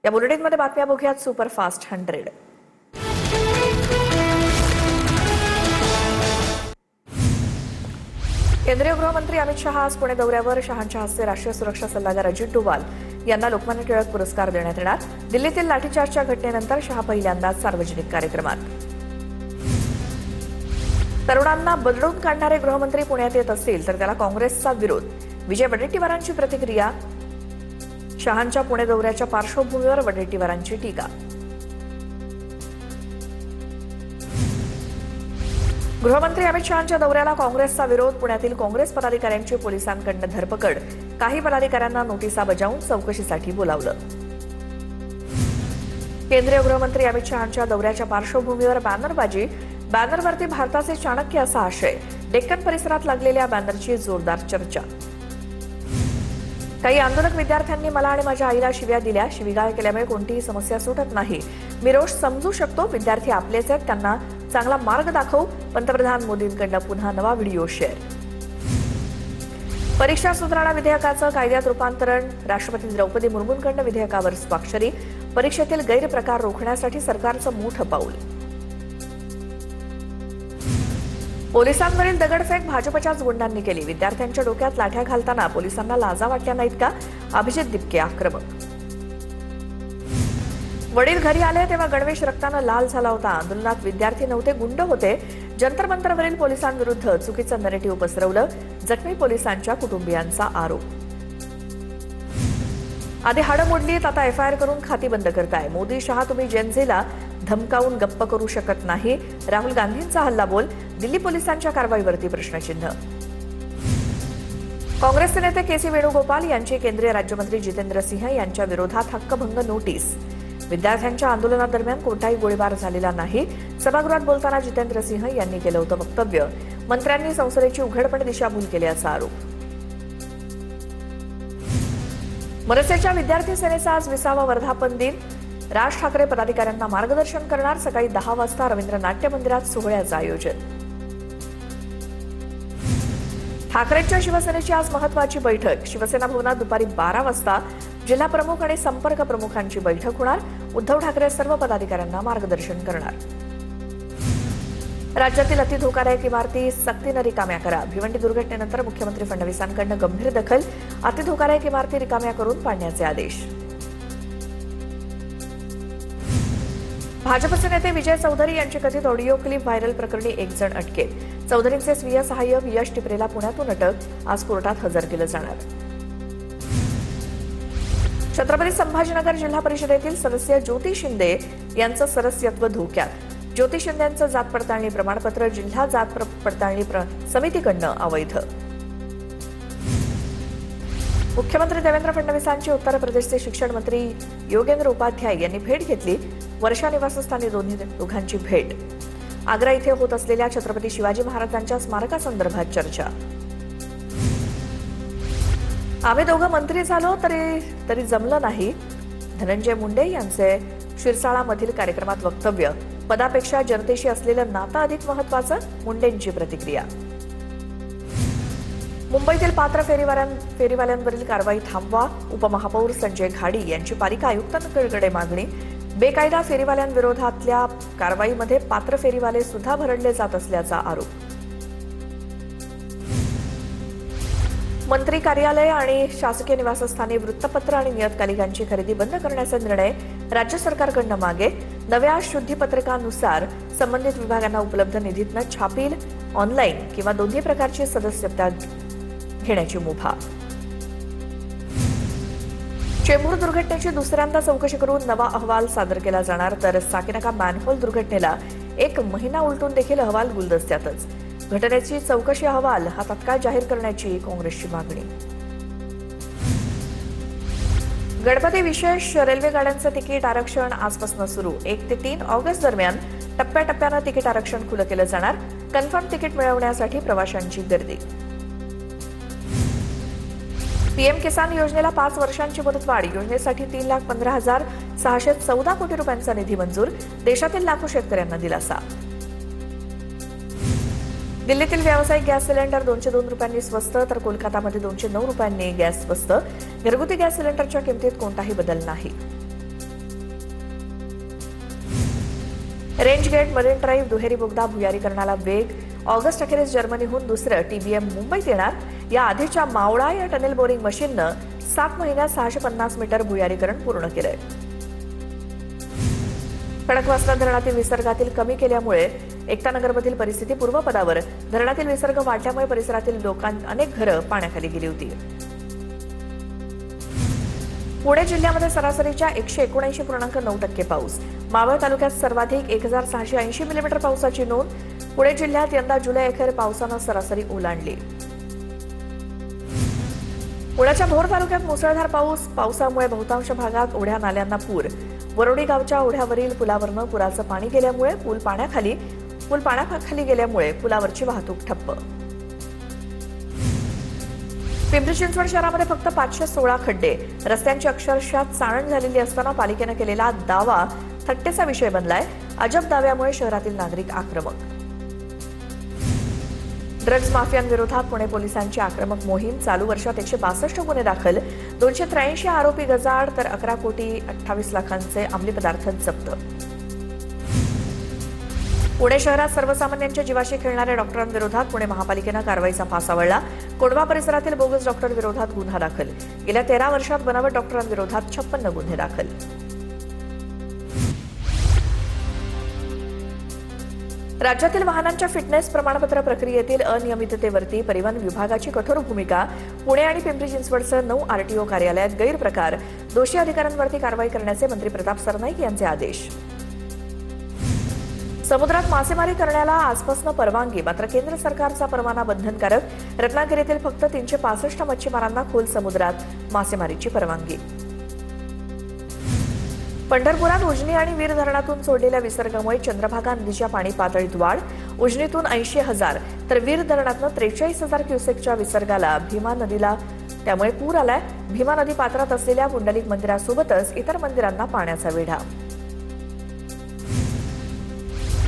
या बुलेटिनमध्ये बातम्या बघूयात सुपरफास्ट 100. केंद्रीय गृहमंत्री अमित शहा आज पुणे दौऱ्यावर. शहांच्या हस्ते राष्ट्रीय सुरक्षा सल्लागार अजित डोवाल यांना लोकमान्य टिळक पुरस्कार देण्यात येणार. दिल्लीतील लाठीचार्जच्या घटनेनंतर शहा पहिल्यांदाच सार्वजनिक कार्यक्रमात. तरुणांना बदलून काढणारे गृहमंत्री पुण्यात येत असतील तर त्याला काँग्रेसचा विरोध. विजय वडेट्टीवारांची प्रतिक्रिया. शहांच्या पुणे दौऱ्याच्या पार्श्वभूमीवर वडेट्टीवारांची टीका. गृहमंत्री अमित शहांच्या दौऱ्याला काँग्रेसचा विरोध. पुण्यातील काँग्रेस पदाधिकाऱ्यांची पोलिसांकडून धरपकड. काही पदाधिकाऱ्यांना नोटिसा बजावून चौकशीसाठी बोलावलं. केंद्रीय गृहमंत्री अमित शहांच्या दौऱ्याच्या पार्श्वभूमीवर बॅनरबाजी. बॅनरवरती भारताचे चाणक्य असा आशय. डेक्कन परिसरात लागलेल्या बॅनरची जोरदार चर्चा. काही आंदोलक विद्यार्थ्यांनी मला आणि माझ्या आईला शिव्या दिल्या. शिवीगाळ केल्यामुळे कोणतीही समस्या सुटत नाही. मी रोष समजू शकतो. विद्यार्थी आपलेच आहेत, त्यांना चांगला मार्ग दाखवू. पंतप्रधान मोदींकडून पुन्हा नवा व्हिडिओ शेअर. परीक्षा सुधारणा विधेयकाचं कायद्यात रूपांतरण. राष्ट्रपती द्रौपदी मुर्मूंकडून विधेयकावर स्वाक्षरी. परीक्षेतील गैरप्रकार रोखण्यासाठी सरकारचं मोठं पाऊल. पोलिसांवरील दगडफेक भाजपच्याच गुंडांनी केली. विद्यार्थ्यांच्या डोक्यात लाठ्या घालताना पोलिसांना लाजा वाटल्या नाहीत का? अभिजित दिपके आक्रमक. वडील घरी आले तेव्हा गणवेश रक्तानं लाल झाला होता. आंदोलनात विद्यार्थी नव्हते, गुंड होते. जंतर मंतरवरील पोलिसांविरुद्ध चुकीचं नरेटिव्ह पसरवलं. जखमी पोलिसांच्या कुटुंबियांचा आरोप. आधी हाडं मोडलीत, आता एफआयआर करून खाती बंद करताय. मोदी शहा तुम्ही जेनझीला धमकावून गप्प करू शकत नाही. राहुल गांधींचा हल्लाबोल. दिल्ली पोलिसांच्या कारवाईवरती प्रश्नचिन्ह. काँग्रेसचे नेते के.सी. वेणुगोपाल यांची केंद्रीय राज्यमंत्री जितेंद्र सिंह यांच्या विरोधात हक्कभंग नोटीस. विद्यार्थ्यांच्या आंदोलनादरम्यान कोणताही गोळीबार झालेला नाही. सभागृहात बोलताना जितेंद्र सिंह यांनी केलं होतं वक्तव्य. मंत्र्यांनी संसदेची उघडपणे दिशाभूल केल्याचा आरोप. मनसेच्या विद्यार्थी सेनेचा आज 20वा वर्धापन दिन. राज ठाकरे पदाधिकाऱ्यांना मार्गदर्शन करणार. सकाळी 10 वाजता रवींद्र नाट्य मंदिरात सोहळ्याचं आयोजन. ठाकरेंच्या शिवसेनेची आज महत्वाची बैठक. शिवसेना भवनात दुपारी 12 वाजता जिल्हा प्रमुख आणि संपर्क प्रमुखांची बैठक होणार. उद्धव ठाकरे सर्व पदाधिकाऱ्यांना मार्गदर्शन करणार. राज्यातील अतिधोकादायक इमारती सक्तीनं रिकाम्या करा. भिवंडी दुर्घटनेनंतर मुख्यमंत्री फडणवीसांकडून गंभीर दखल. अतिधोकादायक इमारती रिकाम्या करून पाडण्याचे आदेश. भाजपचे नेते विजय चौधरी यांची कथित ऑडिओ क्लिप व्हायरल प्रकरणी 1 जण अटकेत. चौधरींचे स्वीय सहाय्यक यश टिपरेला पुण्यातून अटक. आज कोर्टात हजर केलं जाणार. छत्रपती संभाजीनगर जिल्हा परिषदेतील सदस्य ज्योती शिंदे यांचं सदस्यत्व धोक्यात. ज्योती शिंदेंचं जात पडताळणी प्रमाणपत्र जिल्हा जात पडताळणी समितीकडनं अवैध. मुख्यमंत्री देवेंद्र फडणवीसांची उत्तर प्रदेशचे शिक्षण मंत्री योगेंद्र उपाध्याय यांनी भेट घेतली. वर्षा निवासस्थानी दोघांची भेट. आग्रा इथे होत असलेल्या छत्रपती शिवाजी महाराजांच्या स्मारकासंदर्भात चर्चा. आम्ही दोघं मंत्री झालो तरी जमलं नाही. धनंजय मुंडे यांचे शिरसाळामधील कार्यक्रमात वक्तव्य. पदापेक्षा जनतेशी असलेलं नातं अधिक महत्वाचं. मुंडेंची प्रतिक्रिया. मुंबईतील पात्र फेरीवाल्यांवरील कारवाई थांबवा. उपमहापौर संजय घाडी यांची पालिका आयुक्तांकडे मागणी. बेकायदा फेरीवाल्यांविरोधातल्या कारवाईमध्ये पात्र फेरीवाले सुद्धा भरडले जात असल्याचा आरोप. मंत्री कार्यालय आणि शासकीय निवासस्थानी वृत्तपत्र आणि नियतकालिकांची खरेदी बंद करण्याचा निर्णय राज्य सरकारकडून मागे. नव्या शुद्धीपत्रकानुसार संबंधित विभागांना उपलब्ध निधीतनं छापील, ऑनलाईन किंवा दोन्ही प्रकारची सदस्यता घेण्याची मुभा. चेंबूर दुर्घटनेची दुसऱ्यांदा चौकशी करून नवा अहवाल सादर केला जाणार. तर साकीनाका मॅनहोल दुर्घटनेला 1 महिना उलटून देखील अहवाल गुलदस्त्यातच. घटनेची चौकशी अहवाल हा तत्काळ जाहीर करण्याची काँग्रेसची मागणी. गणपती विशेष रेल्वे गाड्यांचं तिकीट आरक्षण आजपासून सुरू. 1 ते 3 ऑगस्ट दरम्यान टप्प्याटप्प्यानं तिकीट आरक्षण खुलं केलं जाणार. कन्फर्म तिकीट मिळवण्यासाठी प्रवाशांची गर्दी. पीएम किसान योजनेला 5 वर्षांची मुदतवाढ. योजनेसाठी 3,15,614 कोटी रुपयांचा निधी मंजूर. देशातील लाखो शेतकऱ्यांना दिलासा. दिल्लीतील व्यावसायिक गॅस सिलेंडर 202 रुपयांनी स्वस्त तर कोलकातामध्ये 209 रुपयांनी गॅस स्वस्त. घरगुती गॅस सिलेंडरच्या किमतीत कोणताही बदल नाही. रेंज गेट मरीन ड्राईव्ह दुहेरी बोगदा भुयारीकरणाला वेग. ऑगस्ट अखेरीस जर्मनीहून दुसरं TBM मुंबईत येणार. या आधीच्या मावळा या टनेल बोरिंग मशीननं 7 महिन्यात 650 मीटर भुयारीकरण पूर्ण केलंय. खडकवासला धरणातील विसर्गातील कमी केल्यामुळे एकतानगरमधील परिस्थिती पूर्वपदावर. धरणातील विसर्ग वाढल्यामुळे परिसरातील अनेक घरं पाण्याखाली गेली होती. पुणे जिल्ह्यामध्ये सरासरीच्या 179.9% पाऊस. मावळ तालुक्यात सर्वाधिक 1680 मिलीमीटर पावसाची नोंद. पुणे जिल्ह्यात यंदा जुलै अखेर पावसानं सरासरी ओलांडली. पुण्याच्या भोर तालुक्यात मुसळधार पाऊस. पावसामुळे बहुतांश भागात ओढ्या नाल्यांना पूर. वरोडी गावच्या ओढ्यावरील पुलावरनं पुराचं पाणी गेल्यामुळे पूल पाण्याखाली गेल्यामुळे पुलावरची वाहतूक ठप्प. पिंपरी चिंचवड शहरामध्ये फक्त 516 खड्डे. रस्त्यांची अक्षरशः चाळण झालेली असताना पालिकेनं केलेला दावा थट्टेचा विषय बनलाय. अजब दाव्यामुळे शहरातील नागरिक आक्रमक. ड्रग्ज माफियांविरोधात पुणे पोलिसांची आक्रमक मोहीम. चालू वर्षात 162 गुन्हे दाखल. 283 आरोपी गजाआड तर 11,28,00,000चे अंमली पदार्थ जप्त. पुणे शहरात सर्वसामान्यांच्या जीवाशी खेळणाऱ्या डॉक्टरांविरोधात पुणे महापालिकेनं कारवाईचा फास आवळला. कोंढवा परिसरातील बोगस डॉक्टर विरोधात गुन्हा दाखल. गेल्या 13 वर्षात बनावट डॉक्टरांविरोधात 56 गुन्हे दाखल. राज्यातील वाहनांच्या फिटनेस प्रमाणपत्र प्रक्रियेतील अनियमिततेवरती परिवहन विभागाची कठोर भूमिका. पुणे आणि पिंपरी चिंचवडसह 9 RTO कार्यालयात गैरप्रकार. दोषी अधिकाऱ्यांवरती कारवाई करण्याचे मंत्री प्रताप सरनाईक यांचे आदेश. समुद्रात मासेमारी करण्याला आजपासून परवानगी. मात्र केंद्र सरकारचा परवाना बंधनकारक. रत्नागिरीतील फक्त 365 मच्छीमारांना खोल समुद्रात मासेमारीची परवानगी. पंढरपुरात उजनी आणि वीर धरणातून सोडलेल्या विसर्गामुळे चंद्रभागा नदीच्या पाणी पातळीत वाढ. उजनीतून 80,000 तर वीर धरणातून 43,000 क्युसेकच्या विसर्गाला भीमा नदीला त्यामुळे पूर आलाय. भीमा नदी पात्रात असलेल्या पुंडलिक मंदिरासोबतच इतर मंदिरांना पाण्याचा वेढा.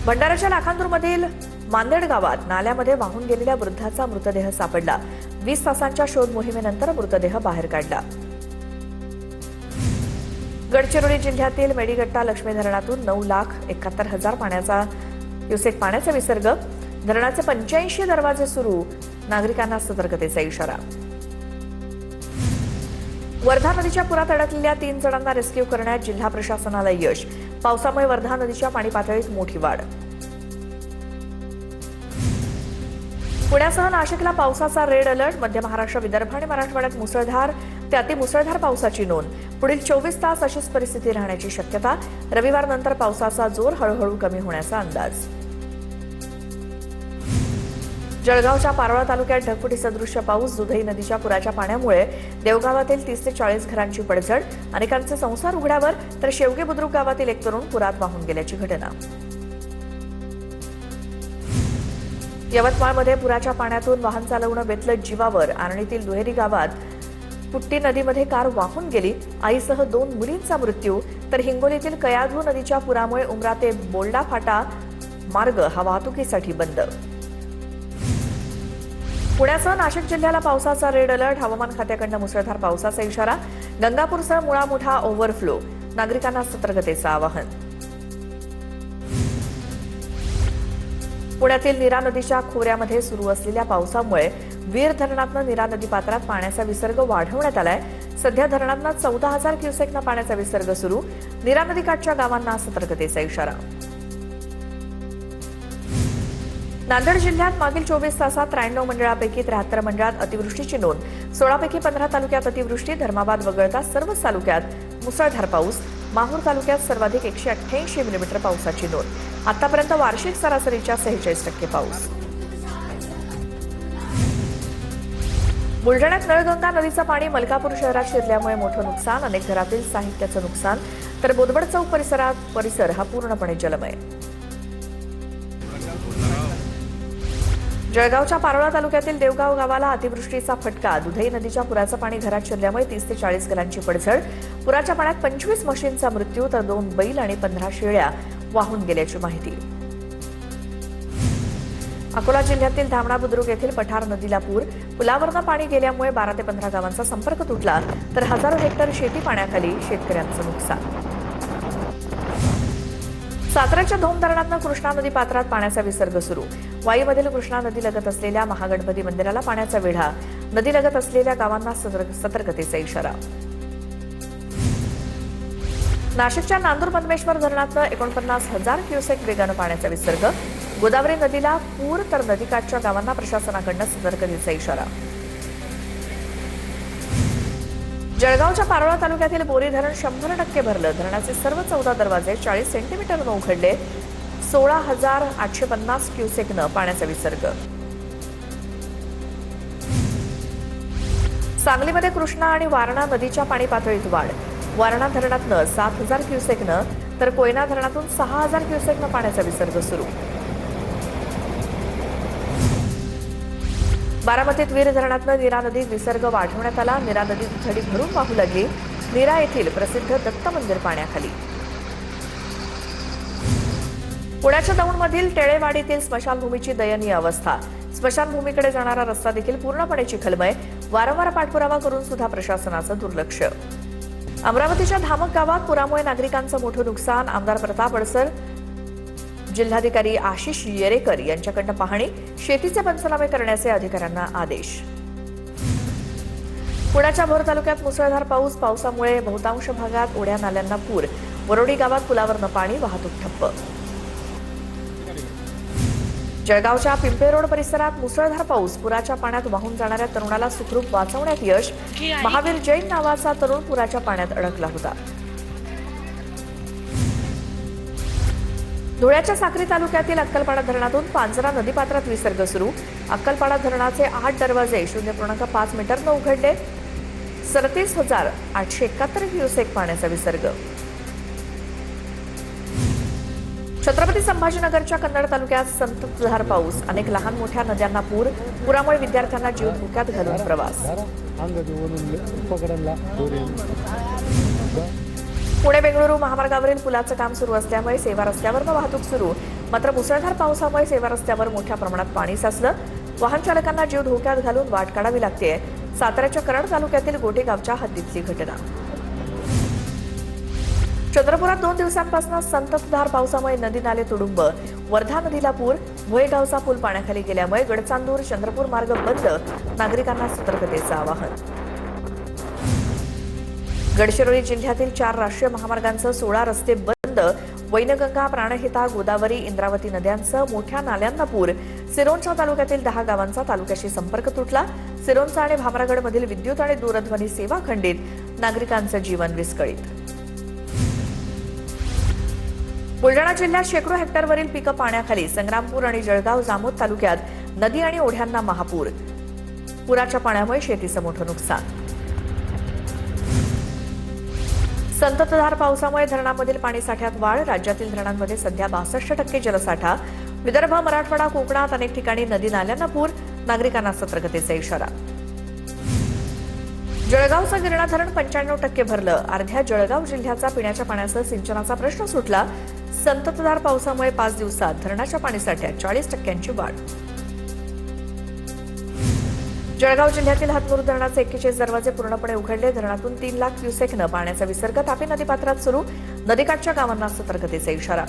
भंडाराच्या लाखांदूरमधील मांदेड गावात नाल्यामध्ये वाहून गेलेल्या वृद्धाचा मृतदेह सापडला. 20 तासांच्या शोध मोहिमेनंतर मृतदेह बाहेर काढला. गडचिरोली जिल्ह्यातील मेडीगट्टा लक्ष्मी धरणातून 9,71,000 क्युसेक पाण्याचा विसर्ग. धरणाचे 85 दरवाजे सुरू. नागरिकांना सतर्कतेचा इशारा. वर्धा नदीच्या पुरात अडकलेल्या 3 जणांना रेस्क्यू करण्यात जिल्हा प्रशासनाला यश. पावसामुळे वर्धा नदीच्या पाणी पातळीत मोठी वाढ. पुण्यासह नाशिकला पावसाचा रेड अलर्ट. मध्य महाराष्ट्र, विदर्भ आणि मराठवाड्यात मुसळधार ते अतिमुसळधार पावसाची नोंद. पुढील 24 तास अशीच परिस्थिती राहण्याची शक्यता. रविवारनंतर पावसाचा जोर हळूहळू कमी होण्याचा अंदाज. जळगावच्या पारोळा तालुक्यात ढगफुटी सदृश्य पाऊस. दुधई नदीच्या पुराच्या पाण्यामुळे देवगावातील 30 ते 40 घरांची पडझड. अनेकांचे संसार उघड्यावर तर शेवगे बुद्रुक गावातील एक तरुण पुरात वाहून गेल्याची घटना. यवतमाळमध्ये पुराच्या पाण्यातून वाहन चालवणं बेतलं जीवावर. आर्णीतील दुहेरी गावात पुट्टी नदीमध्ये कार वाहून गेली. आईसह 2 मुलींचा मृत्यू. तर हिंगोलीतील कयाधू नदीच्या पुरामुळे उमरा ते बोल्डा फाटा मार्ग हा वाहतुकीसाठी बंद. पुण्यासह नाशिक जिल्ह्याला पावसाचा रेड अलर्ट. हवामान खात्याकडून मुसळधार पावसाचा इशारा. गंगापूरसह मुळा मोठा ओव्हरफ्लो. नागरिकांना सतर्कतेचं आवाहन. पुण्यातील नीरा नदीच्या खोऱ्यामध्ये सुरू असलेल्या पावसामुळे वीर धरणातनं नीरा नदी पात्रात पाण्याचा विसर्ग वाढवण्यात आलाय. सध्या धरणातनं 14,000 क्युसेकनं पाण्याचा विसर्ग सुरू. नीरा नदीकाठच्या गावांना सतर्कतेचा इशारा. नांदेड जिल्ह्यात मागील 24 तासात 93 मंडळापैकी 73 मंडळात अतिवृष्टीची नोंद. 16 पैकी 15 तालुक्यात अतिवृष्टी. धर्माबाद वगळता सर्वच तालुक्यात मुसळधार पाऊस. माहूर तालुक्यात सर्वाधिक 188 मिलीमीटर पावसाची नोंद. आतापर्यंत वार्षिक सरासरीच्या 46% पाऊस. बुलढाण्यात नळगंगा नदीचं पाणी मलकापूर शहरात शिरल्यामुळे मोठं नुकसान. अनेक घरातील साहित्याचं नुकसान. तर बोदवड चौक परिसर हा पूर्णपणे जलमय. जळगावच्या पारोळा तालुक्यातील देवगाव गावाला अतिवृष्टीचा फटका. दुधई नदीच्या पुराचं पाणी घरात शिरल्यामुळे 30 ते 40 घरांची पडझड. पुराच्या पाण्यात 25 म्हशींचा मृत्यू तर 2 बैल आणि 15 शेळ्या वाहून गेल्याची माहिती. अकोला जिल्ह्यातील धामणा बुद्रुक येथील पठार नदीला पूर. पुलावरनं पाणी गेल्यामुळे 12 ते 15 गावांचा संपर्क तुटला. तर हजारो हेक्टर शेती पाण्याखाली. शेतकऱ्यांचं नुकसान. साताऱ्याच्या धोम धरणातून कृष्णा नदी पात्रात पाण्याचा विसर्ग सुरू. वाईमधील कृष्णा नदी लगत असलेल्या महागणपती मंदिराला पाण्याचा वेढा. नदी लगत असलेल्या गावांना सतर्कतेचा इशारा. नाशिकच्या नांदूर पद्मेश्वर धरणातून 49,000 क्युसेक वेगानं पाण्याचा विसर्ग. गोदावरी नदीला पूर तर नदीकाठच्या गावांना प्रशासनाकडून सतर्कतेचा इशारा. जळगावच्या पारोळा तालुक्यातील बोरी धरण 100% भरलं. धरणाचे सर्व 14 दरवाजे 40 सेंटीमीटरनं उघडले. 16,850 क्युसेकनं पाण्याचा विसर्ग. सांगलीमध्ये कृष्णा आणि वारणा नदीच्या पाणी पातळीत वाढ. वारणा धरणातनं 7,000 क्युसेकनं तर कोयना धरणातून 6,000 क्युसेकनं पाण्याचा विसर्ग सुरू. बारामतीत वीर धरणातनं नीरा नदीत विसर्ग वाढवण्यात आला. नीरा नदी दुथडी भरून वाहू लागली. नीरा येथील प्रसिद्ध दत्त मंदिर पाण्याखाली. पुण्याच्या दौंडमधील टेळेवाडीतील स्मशानभूमीची दयनीय अवस्था. स्मशानभूमीकडे जाणारा रस्ता देखील पूर्णपणे चिखलमय. वारंवार पाठपुरावा करून सुद्धा प्रशासनाचं दुर्लक्ष. अमरावतीच्या धामक गावात पुरामुळे नागरिकांचं मोठं नुकसान. आमदार प्रताप अडसर, जिल्हाधिकारी आशिष येरेकर यांच्याकडून पाहणी. शेतीचे पंचनामे करण्याचे अधिकाऱ्यांना आदेश. पुण्याच्या भोर तालुक्यात मुसळधार पाऊस. पावसामुळे बहुतांश भागात ओढ्या नाल्यांना पूर. वरोडी गावात पुलावरनं पाणी, वाहतूक ठप्प. जळगावच्या पिंपे रोड परिसरात मुसळधार पाऊस. पुराच्या पाण्यात वाहून जाणाऱ्या तरुणाला सुखरूप वाचवण्यात यश. महावीर जैन नावाचा तरुण पुराच्या पाण्यात अडकला होता. धुळ्याच्या साक्री तालुक्यातील अक्कलपाडा धरणातून पांजरा नदीपात्रात विसर्ग सुरू. अक्कलपाडा धरणाचे 8 दरवाजे 0.5 मीटरनं उघडले. 37,871 क्युसेक पाण्याचा विसर्ग. छत्रपती संभाजीनगरच्या कन्नड तालुक्यात संततधार पाऊस. अनेक लहान मोठ्या नद्यांना पूर. पुरामुळे विद्यार्थ्यांना जीव धोक्यात घालून प्रवास. पुणे बेंगळुरू महामार्गावरील पुलाचं काम सुरू असल्यामुळे सेवा रस्त्यावरनं वाहतूक सुरू. मात्र मुसळधार पावसामुळे सेवा रस्त्यावर मोठ्या प्रमाणात पाणी साचलं. वाहन चालकांना जीव धोक्यात घालून वाट काढावी लागते. साताऱ्याच्या कराड तालुक्यातील गोटेगावच्या हद्दीतली घटना. चंद्रपुरात 2 दिवसांपासून संततधार पावसामुळे नदी नाले तुडुंब. वर्धा नदीला पूर. भोयगावचा पूल पाण्याखाली गेल्यामुळे गडचांदूर चंद्रपूर मार्ग बंद. नागरिकांना सतर्कतेचं आवाहन. गडचिरोली जिल्ह्यातील 4 राष्ट्रीय महामार्गांसह 16 रस्ते बंद. वैनगंगा, प्राणहिता, गोदावरी, इंद्रावती नद्यांसह मोठ्या नाल्यांना पूर. सिरोंचा तालुक्यातील 10 गावांचा तालुक्याशी संपर्क तुटला. सिरोंचा आणि भामरागडमधील विद्युत आणि दूरध्वनी सेवा खंडित. नागरिकांचं जीवन विस्कळीत. बुलढाणा जिल्ह्यात शेकडो हेक्टरवरील पिकं पाण्याखाली. संग्रामपूर आणि जळगाव जामोद तालुक्यात नदी आणि ओढ्यांना महापूर. पुराच्या पाण्यामुळे शेतीचं मोठं नुकसान. संततधार पावसामुळे धरणांमधील पाणी साठ्यात वाढ. राज्यातील धरणांमध्ये सध्या 62% जलसाठा. विदर्भ, मराठवाडा, कोकणात अनेक ठिकाणी नदी नाल्यांना पूर. नागरिकांना सतर्कतेचा इशारा. जळगावचं गिरणा धरण 95% भरलं. अर्ध्या जळगाव जिल्ह्याचा पिण्याच्या पाण्यासह सिंचनाचा प्रश्न सुटला. संततधार पावसामुळे 5 दिवसात धरणाच्या पाणीसाठ्यात 40% वाढ. जळगाव जिल्ह्यातील हातनूर धरणाचे 41 दरवाजे पूर्णपणे उघडले. धरणातून 3 लाख क्युसेकनं पाण्याचा विसर्ग. तापी नदीपात्रात सुरू. नदीकाठच्या गावांना सतर्कतेचा इशारा.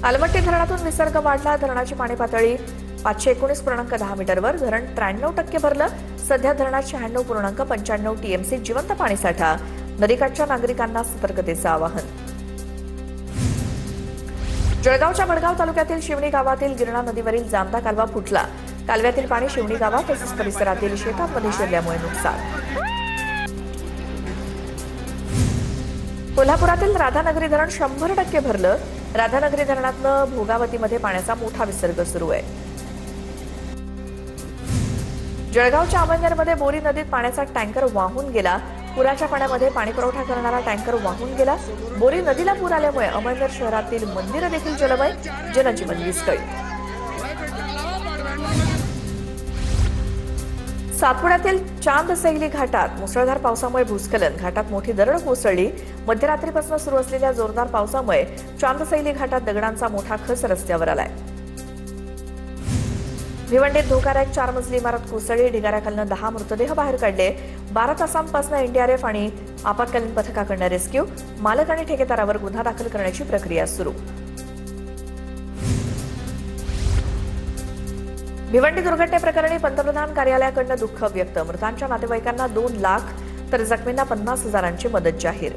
अलमट्टी धरणातून विसर्ग वाढला. धरणाची पाणी पातळी 519.10 मीटरवर. धरण 93% भरलं. सध्या धरणात 96.95 टीएमसी जिवंत पाणीसाठा. नदीकाठच्या नागरिकांना सतर्कतेचं आवाहन. जळगावच्या भडगाव तालुक्यातील शिवणी गावातील गिरणा नदीवरील जामदा कालवा फुटला. कालव्यातील पाणी शिवणी गावात तसेच परिसरातील शेतांमध्ये शिरल्यामुळे नुकसान. कोल्हापुरातील राधानगरी धरण 100% भरलं. राधानगरी धरणातनं भोगावतीमध्ये पाण्याचा मोठा विसर्ग सुरू आहे. जळगावच्या अमळनेरमध्ये बोरी नदीत पाण्याचा टँकर वाहून गेला. पुराच्या पाण्यामध्ये पाणीपुरवठा करणारा टँकर वाहून गेला. बोरी नदीला पूर आल्यामुळे अमळनेर शहरातील मंदिरं देखील जलमय. जनजीवन विस्कळीत. सातपुड्यातील चांदसैली घाटात मुसळधार पावसामुळे भूस्खलन. घाटात मोठी दरड कोसळली. मध्यरात्रीपासून सुरू असलेल्या जोरदार पावसामुळे चांदसैली घाटात दगडांचा मोठा खच रस्त्यावर आलाय. भिवंडीत धोकादायक 4 मजली इमारत कोसळली, ढिगाऱ्याखालनं 10 मृतदेह बाहेर काढले. 12 तासांपासून एनडीआरएफ आणि आपत्कालीन पथकाकडनं रेस्क्यू. मालक आणि ठेकेदारावर गुन्हा दाखल करण्याची प्रक्रिया सुरू. भिवंडी दुर्घटनेप्रकरणी पंतप्रधान कार्यालयाकडनं दुःख व्यक्त. मृतांच्या नातेवाईकांना 2 लाख तर जखमींना 50,000ची मदत जाहीर.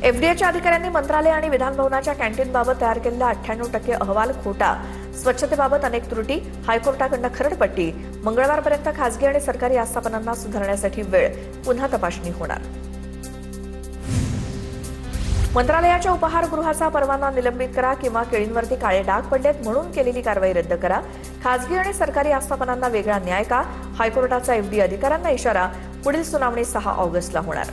एफडीएच्या अधिकाऱ्यांनी मंत्रालय आणि विधानभवनाच्या कॅन्टीनबाबत तयार केलेला 98% अहवाल खोटा. स्वच्छतेबाबत अनेक त्रुटी. हायकोर्टाकडनं खरडपट्टी. मंगळवारपर्यंत खासगी आणि सरकारी आस्थापनांना सुधारण्यासाठी वेळ. पुन्हा तपासणी होणार. मंत्रालयाच्या उपहारगृहाचा परवाना निलंबित करा किंवा केळींवरती काळे डाग पडलेत म्हणून केलेली कारवाई रद्द करा. खासगी आणि सरकारी आस्थापनांना वेगळा न्याय का? हायकोर्टाचा एफडीए अधिकाऱ्यांना इशारा. पुढील सुनावणी 6 ऑगस्टला होणार.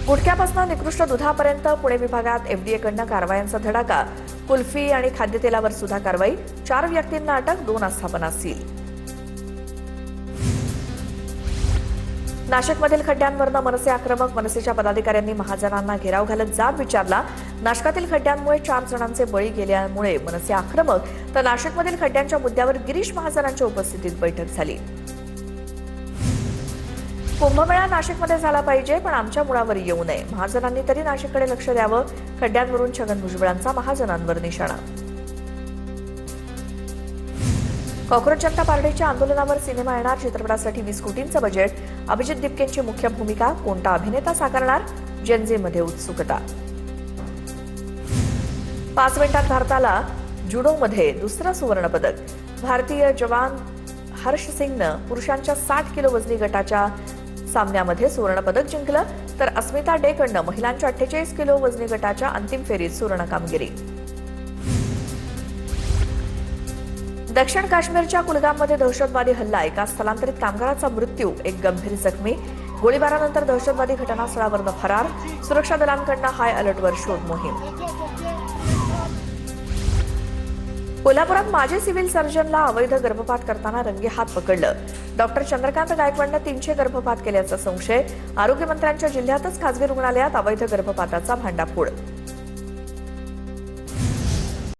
गुटख्यापासून निकृष्ट दुधापर्यंत पुणे विभागात एफडीएकडनं कारवायांचा धडाका. कुल्फी आणि खाद्यतेलावर सुद्धा कारवाई. 4 व्यक्तींना अटक, 2 आस्थापना सील. नाशिकमधील खड्ड्यांवरनं मनसे आक्रमक. मनसेच्या पदाधिकाऱ्यांनी महाजनांना घेराव घालत जाब विचारला. नाशकातील खड्ड्यांमुळे 4 जणांचे बळी गेल्यामुळे मनसे आक्रमक, तर नाशिकमधील खड्ड्यांच्या मुद्द्यावर गिरीश महाजनांच्या उपस्थितीत बैठक झाली. कुंभमेळा नाशिकमध्ये झाला पाहिजे, पण आमच्या मुळावर येऊ नये. महाजनांनी तरी नाशिककडे लक्ष द्यावं. खड्ड्यांवरून छगन भुजबळांचा महाजनांवर निशाणा. कॉक्रोच जनता पार्टीच्या आंदोलनावर सिनेमा येणार. चित्रपटासाठी 20 कोटींचं बजेट. अभिजित दिपकेंची मुख्य भूमिका. कोणता अभिनेता साकारणार? जेनझीमध्ये उत्सुकता. 5 मिनिटात भारताला जुडोमध्ये 2रं सुवर्णपदक. भारतीय जवान हर्ष सिंगनं पुरुषांच्या 60 किलो वजनी गटाच्या सामन्यामध्ये सुवर्णपदक जिंकलं, तर अस्मिता डेकडनं महिलांच्या 48 किलो वजनी गटाच्या अंतिम फेरीत सुवर्ण कामगिरी. दक्षिण काश्मीरच्या कुलगाममध्ये दहशतवादी हल्ला. एका स्थलांतरित कामगाराचा मृत्यू, 1 गंभीर जखमी. गोळीबारानंतर दहशतवादी घटनास्थळावरून फरार. सुरक्षा दलांकडनं हाय अलर्टवर शोध मोहीम. कोल्हापुरात माजी सिव्हिल सर्जनला अवैध गर्भपात करताना रंगेहात पकडलं. डॉक्टर चंद्रकांत गायकवाडनं 300 गर्भपात केल्याचा संशय. आरोग्यमंत्र्यांच्या जिल्ह्यातच खासगी रुग्णालयात अवैध गर्भपाताचा भांडाफोड.